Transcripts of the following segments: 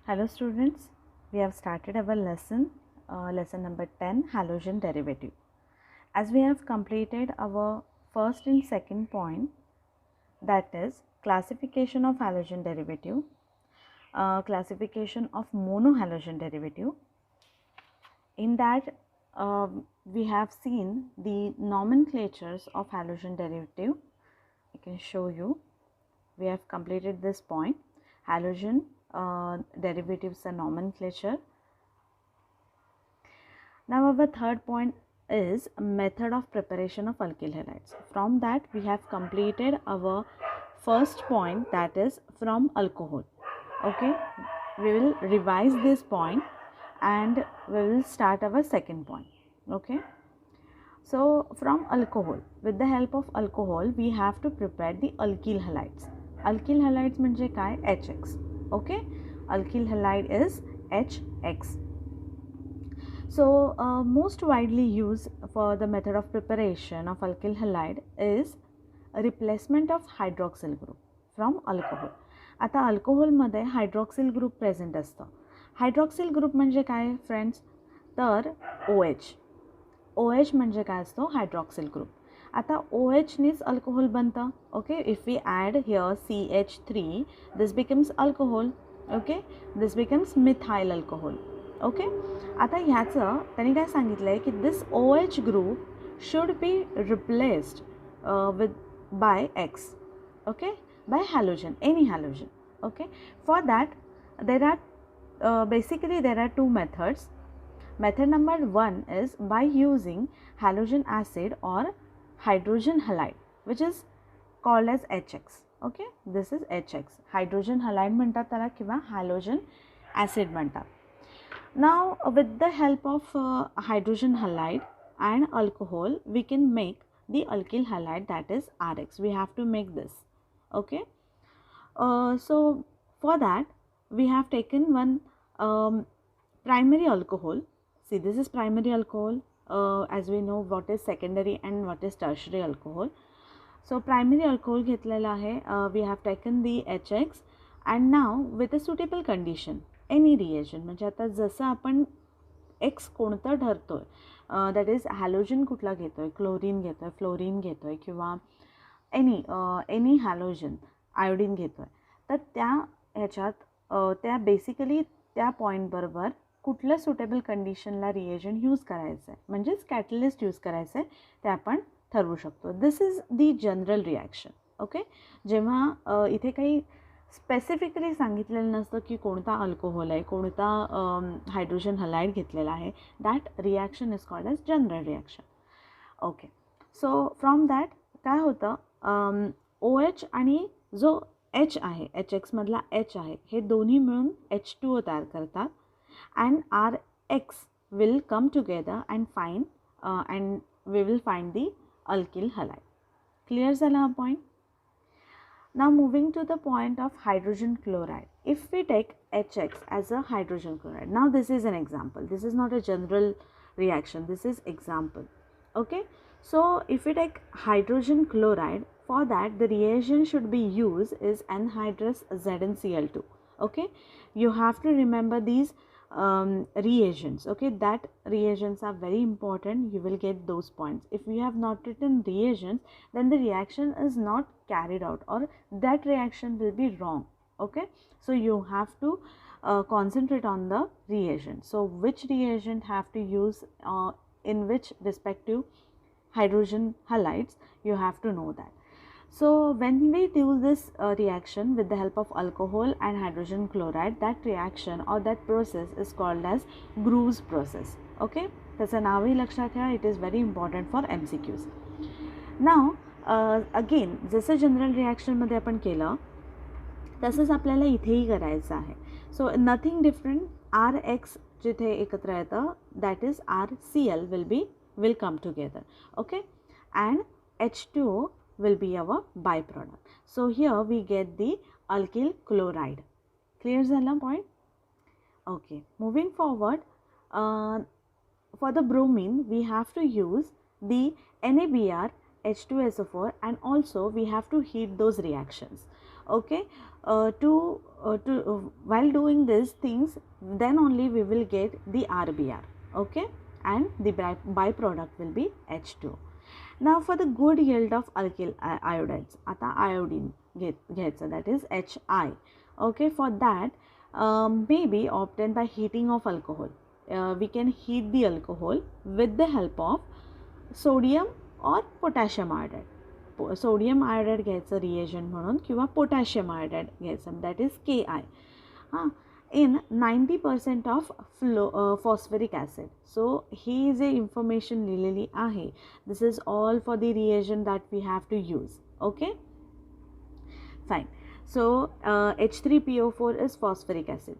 Hello students, we have started our lesson number 10, halogen derivative. As we have completed our first and second point, that is classification of halogen derivative, classification of monohalogen derivative. In that we have seen the nomenclatures of halogen derivative. I can show you. We have completed this point. Halogen derivatives are nomenclature. Now our third point is method of preparation of alkyl halides. From that we have completed our first point, that is from alcohol. Okay, we will revise this point and we will start our second point. Okay, so from alcohol, with the help of alcohol we have to prepare the alkyl halides. Alkyl halides म्हणजे काय? HX. Okay, alkyl halide is HX. So most widely used for the method of preparation of alkyl halide is replacement of hydroxyl group from alcohol. आता अल्कोहोलमध्ये hydroxyl group present असतं. Hydroxyl group म्हणजे काय friends? तर OH. OH म्हणजे काय असतो? Hydroxyl group. आता OHनीच अल्कोहोल बनतं. Okay, if we add here CH3, this becomes alcohol. Okay, this becomes methyl alcohol. Okay, आता ह्याचं त्यांनी काय सांगितलं आहे की this OH group should be replaced with by X. Okay, by halogen, any halogen. Okay, for that there are basically there are two methods. Method number 1 is by using halogen acid or hydrogen halide, which is called as HX. Okay, this is HX. hydrogen halide म्हणतात त्याला किंवा halogen acid म्हणतात. Now with the help of hydrogen halide and alcohol we can make the alkyl halide, that is RX. We have to make this. Okay, so for that we have taken one primary alcohol. See, this is primary alcohol. As we know what is secondary and what is tertiary alcohol. So primary alcohol घेतलेला आहे. We have taken the HX and now with a suitable condition any reagent, म्हणजे आता जसं आपण X कोणतं ठरतोय, that is halogen कुठला घेतोय, chlorine घेतोय, फ्लोरीन घेतोय किंवा एनी हॅलोजन, आयोडीन घेतो आहे, तर त्या ह्याच्यात त्या बेसिकली त्या पॉईंटबरोबर कुठलं सुटेबल कंडिशनला रिएजंट यूज करायचं आहे, म्हणजेच कॅटलिस्ट यूज करायचं आहे, ते आपण ठरवू शकतो. This is the general reaction. Okay, जेव्हा इथे काही स्पेसिफिकली सांगितलेलं नसतं की कोणता अल्कोहोल आहे, कोणता हायड्रोजन हलाइड घेतलेला आहे, that reaction is called as general reaction. Okay, so from that काय होतं, OH आणि जो H आहे, HX मधला H आहे, हे दोन्ही मिळून H2O तयार करतात and RX will come together and we will find the alkyl halide. Clear झाला हा point? Now moving to the point of hydrogen chloride. If we take HX as a hydrogen chloride, now this is an example. This is not a general reaction. This is example. Okay. So if we take hydrogen chloride, for that the reagent should be used is anhydrous ZnCl2. Okay, you have to remember these reagents. Okay, that reagents are very important. You will get those points. If you have not written reagents, then the reaction is not carried out or that reaction will be wrong. Okay, so you have to concentrate on the reagent. So which reagent have to use in which respective hydrogen halides, you have to know that. So when we do this reaction with the help of alcohol and hydrogen chloride, that reaction or that process is called as Gruve's process. Okay, त्याचं नावही लक्षात ठेवा. It is very important for MCQs. Now again जसं general रिॲक्शनमध्ये आपण केलं तसंच आपल्याला इथेही करायचं आहे. So nothing different. RX जिथे एकत्र येतं, that is RCl will come together. Okay, and H2O will be our byproduct. So here we get the alkyl chloride. Clear झाला point? Okay, moving forward, for the bromine we have to use the NaBr H2SO4 and also we have to heat those reactions. Okay, while doing these things, then only we will get the RBR. Okay, and the byproduct will be H2. Now for the good yield of alkyl iodides, आता iodine घ्यायचं, that is HI. Okay, for that may be obtained by heating of alcohol. We can heat the alcohol with the help of sodium or potassium iodide. Sodium iodide घ्यायचं reagent म्हणून किंवा potassium iodide घ्यायचं, that is KI. हां, in 90% of phosphoric acid. So he J information लिहिलेली आहे, this is all for the reagent that we have to use. Okay, fine. So H3PO4 is phosphoric acid.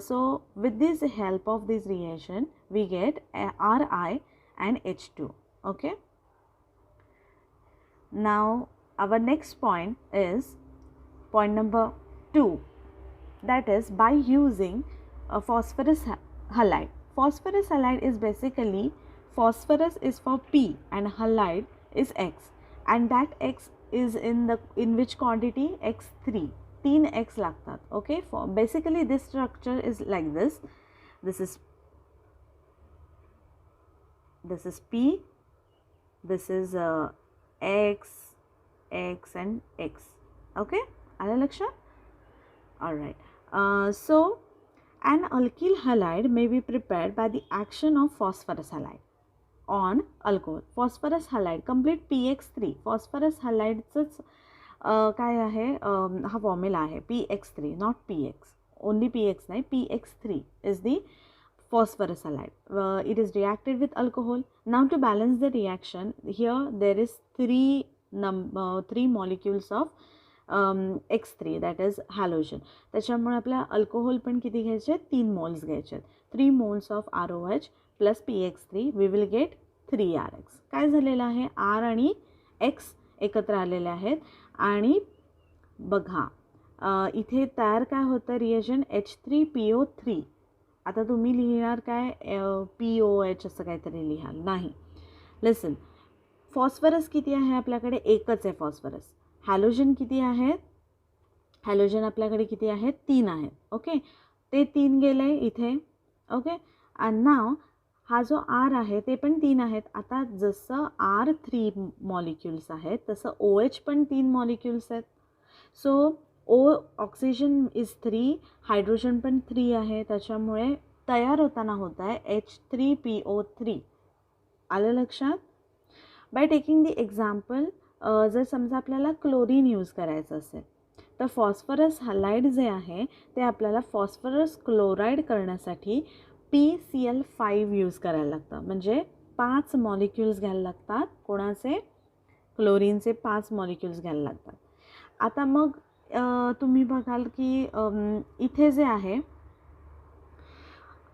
So with this help of this reagent we get Ri and H2. Okay, now our next point is point number 2, that is by using a phosphorus halide. Phosphorus halide is basically, phosphorus is for P and halide is X, and that X is in which quantity? X3, 3X लागतात. Okay, for basically this structure is like this. This is P, this is X, X and X. Okay, आलं लक्षात? Alright, so an alkyl halide may be prepared by the action of phosphorus halide on alcohol. Phosphorus halide, complete PX3, phosphorus halideच काय आहे, हा formula आहे PX3, not PX, only PX नाही, PX3 is the phosphorus halide. It is reacted with alcohol. Now to balance the reaction, here there is three molecules of X3, that is halogen. त्याच्यामुळे आपल्या alcohol पण किती घ्यायचे, 3 moles घ्यायचे. 3 moles of ROH plus PX3, we will get 3RX. काय झालेलं आहे, R आणि X एकत्र आलेले आहेत आणि बघा इथे तयार काय होतं रिएजंट, H3PO3. आता तुम्ही लिहिणार काय, POH असं काहीतरी लिहाल, नाही. लिसन, फॉस्फरस किती आहे आपल्याकडे, एकच आहे फॉस्फरस. हॅलोजन किती आहेत, हॅलोजन आपल्याकडे किती आहेत, 3 आहेत. ओके, ते 3 गेले इथे. ओके, आणि नाव हा जो R आहे ते पण 3 आहेत. आता जसं R 3 मॉलिक्युल्स आहेत तसं OH पण 3 मॉलिक्युल्स आहेत. सो ऑक्सिजन इज 3, हायड्रोजन पण 3 आहे. त्याच्यामुळे तयार होताना होत आहे H3PO3. आलं लक्षात? बाय टेकिंग दी एक्झाम्पल, जर समजा आपल्याला क्लोरीन यूज करायचं असेल तर फॉस्फरस हलाइड जे आहे ते आपल्याला फॉस्फरस क्लोराईड करण्यासाठी PCl5 यूज करायला लागतं. म्हणजे 5 मॉलिक्युल्स घ्यायला लागतात. कोणाचे, क्लोरीनचे 5 मॉलिक्युल्स घ्यायला लागतात. आता मग तुम्ही बघाल की इथे जे आहे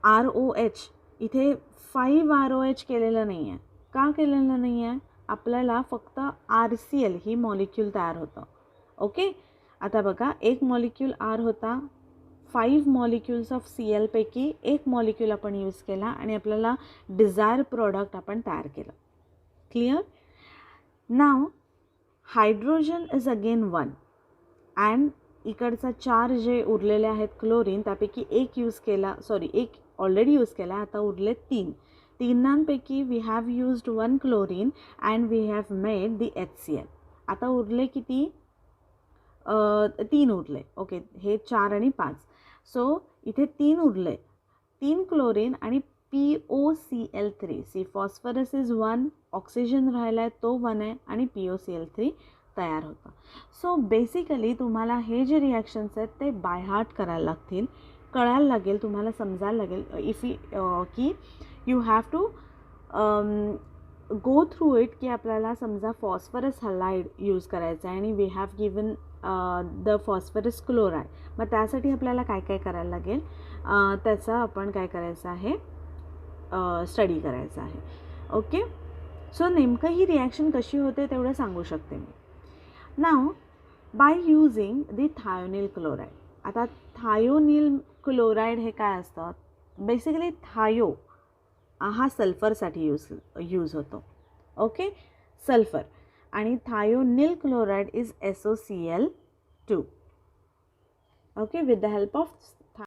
ROH, इथे 5 ROH केलेलं नाही आहे. का केलेलं नाही आहे, आपल्याला फक्त RCl ही मॉलिक्यूल तयार होतं. ओके, आता बघा एक मॉलिक्यूल R होता, 5 मॉलिक्युल्स ऑफ Cl पैकी एक मॉलिक्यूल आपण यूज केला आणि आपल्याला डिझायर प्रोडक्ट आपण तयार केलं. Clear? Now hydrogen is again 1 and इकडचा 4 जे उरलेले आहेत क्लोरीन त्यापैकी एक यूज केला, सॉरी एक ऑलरेडी यूज केला, आता उरले 3. तीनांपैकी we have used 1 chlorine and we have made the HCl. आता उरले किती, 3 उरले. ओके, हे 4 आणि 5. सो इथे 3 उरले, 3 क्लोरीन आणि POCl3. C phosphorus is 1, oxygen राहिला आहे तो 1 आहे आणि POCl3 तयार होतं. सो बेसिकली तुम्हाला हे जे रिॲक्शन्स आहेत ते बाय हार्ट करायला लागतील, कळायला लागेल, तुम्हाला समजायला लागेल. इफ की you have to go through it, की आपल्याला समजा फॉस्फरस हलाइड यूज करायचं आहे आणि we have given the phosphorus chloride. मग त्यासाठी आपल्याला काय काय करायला लागेल त्याचा आपण काय करायचं आहे, स्टडी करायचा आहे. ओके, सो नेमकं ही रिॲक्शन कशी होते तेवढं सांगू शकते मी. Now by using the thionyl chloride. आता थायोनिल क्लोराईड हे काय असतं, बेसिकली थायो हा सल्फरसाठी यूज होतो. ओके, सल्फर, आणि thionyl chloride is SOCl 2. Okay, with the help of